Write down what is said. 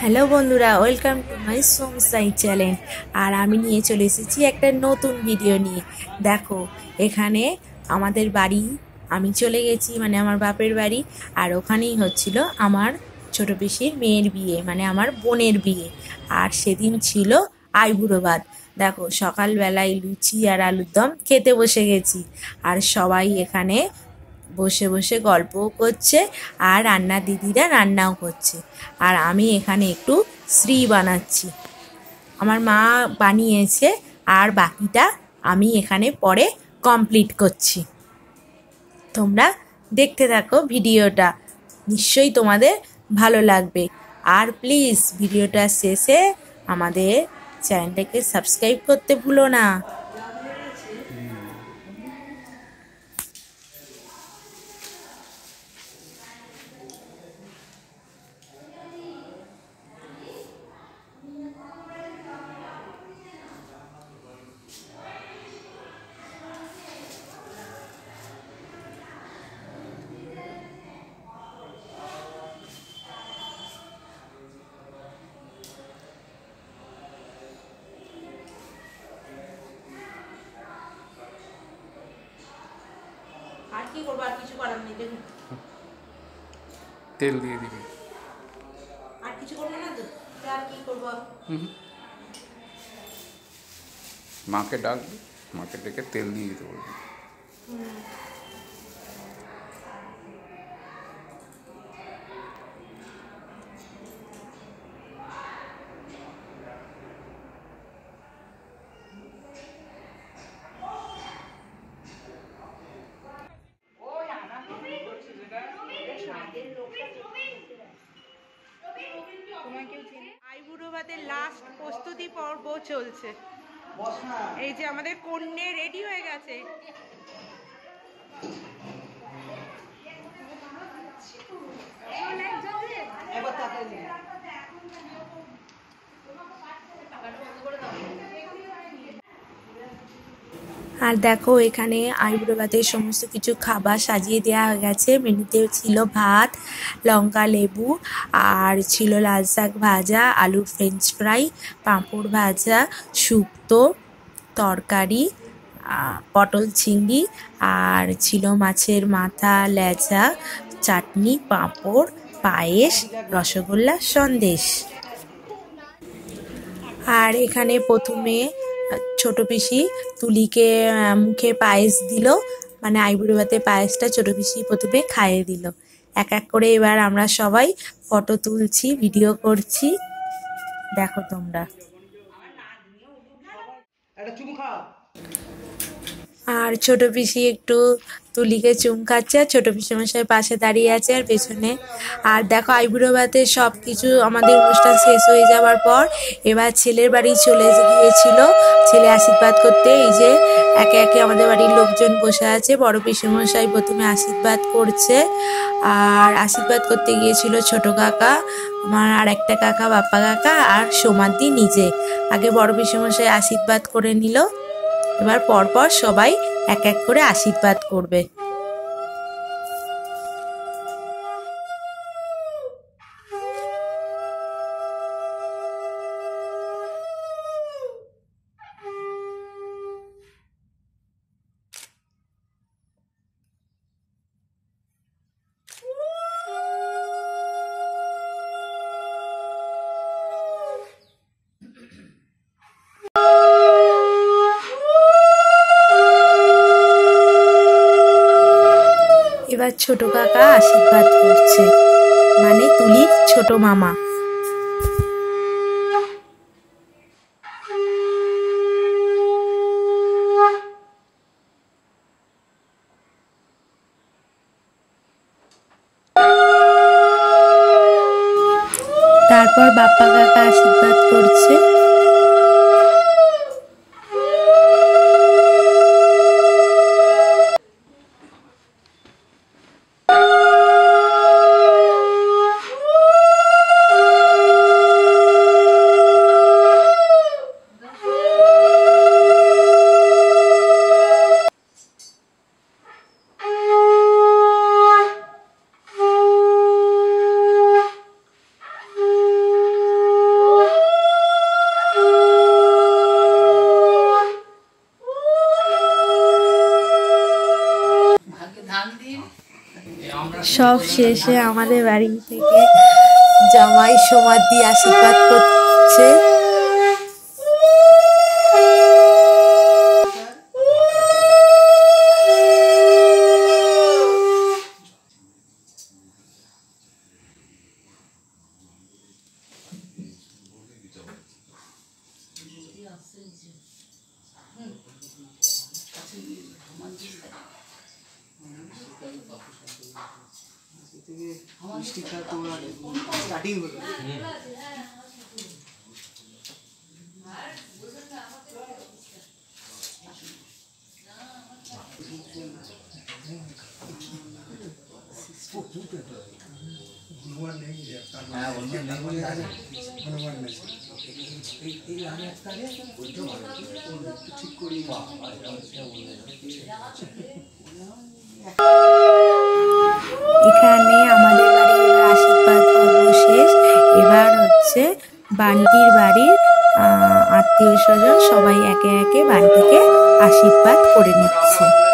Hello বন্ধুরা, welcome to my সোমসাই channel. আর আমি নিয়ে চলে এসেছি একটা নতুন ভিডিও নিয়ে। দেখো, এখানে আমাদের বাড়ি, আমি চলে গেছি মানে আমার বাপের বাড়ি। আর ওখানেই হচ্ছিল আমার ছোট পিসির মেয়ের বিয়ে, মানে আমার বোনের বিয়ে। আর সেদিন ছিল আইবুড়ো ভাত। দেখো, সকালবেলায় লুচি আর আলুর দম খেতে বসে গেছি। আর সবাই এখানে বসে বসে গল্পও করছে, আর রান্নার দিদিরা রান্নাও করছে। আর আমি এখানে একটু শ্রী বানাচ্ছি, আমার মা বানিয়েছে। আর বাকিটা আমি এখানে পরে কমপ্লিট করছি। তোমরা দেখতে থাকো ভিডিওটা, নিশ্চয়ই তোমাদের ভালো লাগবে। আর প্লিজ ভিডিওটা শেষে আমাদের চ্যানেলটাকে সাবস্ক্রাইব করতে ভুলো না। আর কি করবো, আর কিছু করার নেই। দেখুন, তেল দিয়ে দিবি। আর কিছু করবো না তো, আর কি করবো। মাকে ডাকবি, মাকে ডেকে তেল দিয়ে দিতে বলবি। আইবুড়ো ভাতের লাস্ট প্রস্তুতি পর্ব চলছে। এই যে আমাদের কন্যে রেডি হয়ে গেছে। আর দেখো, এখানে আইবুড়ো ভাতের সমস্ত কিছু খাবার সাজিয়ে দেওয়া হয়ে গেছে। মেনুতে ছিল ভাত, লঙ্কা লেবু, আর ছিল লাল শাক ভাজা, আলুর ফ্রেঞ্চ ফ্রাই, পাঁপড় ভাজা, শুক্তো, তরকারি, পটল চিংড়ি, আর ছিল মাছের মাথা, লেজা, চাটনি, পাঁপড়, পায়েস, রসগোল্লা, সন্দেশ। আর এখানে প্রথমে ছোট পিসি তুলিকে মুখে পায়েস দিল, মানে আইবুড়ো ভাতে পায়েসটা ছোট পিসি প্রথমে খাইয়ে দিল। এক এক করে এবার আমরা সবাই ফটো তুলছি, ভিডিও করছি, দেখো তোমরা। আর ছোট পিসি একটু তুলিকে চুম খাচ্ছে, আর ছোট পিসি মশাই পাশে দাঁড়িয়ে আছে আর পেছনে। আর দেখো, আইবুড়ো ভাতের সব কিছু আমাদের অনুষ্ঠান শেষ হয়ে যাওয়ার পর এবার ছেলের বাড়ি চলে গিয়েছিল ছেলে আশীর্বাদ করতে। এই যে একে একে আমাদের বাড়ির লোকজন বসে আছে। বড় পিসি মশাই প্রথমে আশীর্বাদ করছে, আর আশীর্বাদ করতে গিয়েছিল ছোট কাকা, আমার আর একটা কাকা, বাপ্পা কাকা, আর সোমাদি নিজে। আগে বড় পিসি মশাই আশীর্বাদ করে নিল, এবার পরপর সবাই এক এক করে আশীর্বাদ করবে। এবার ছোট কাকা আশীর্বাদ করছে, মানে তুলির ছোট মামা। তারপর বাপ্পা কাকা আশীর্বাদ করছে। সব শেষে আমাদের বাড়ি থেকে জামাই সমাধি আশীর্বাদ করছে। এখানে আমাদের বাড়ির আশীর্বাদ পর্ব শেষ। এবার হচ্ছে বান্টির বাড়ির আত্মীয় স্বজন সবাই একে একে বান্টিকে আশীর্বাদ করে নিচ্ছে।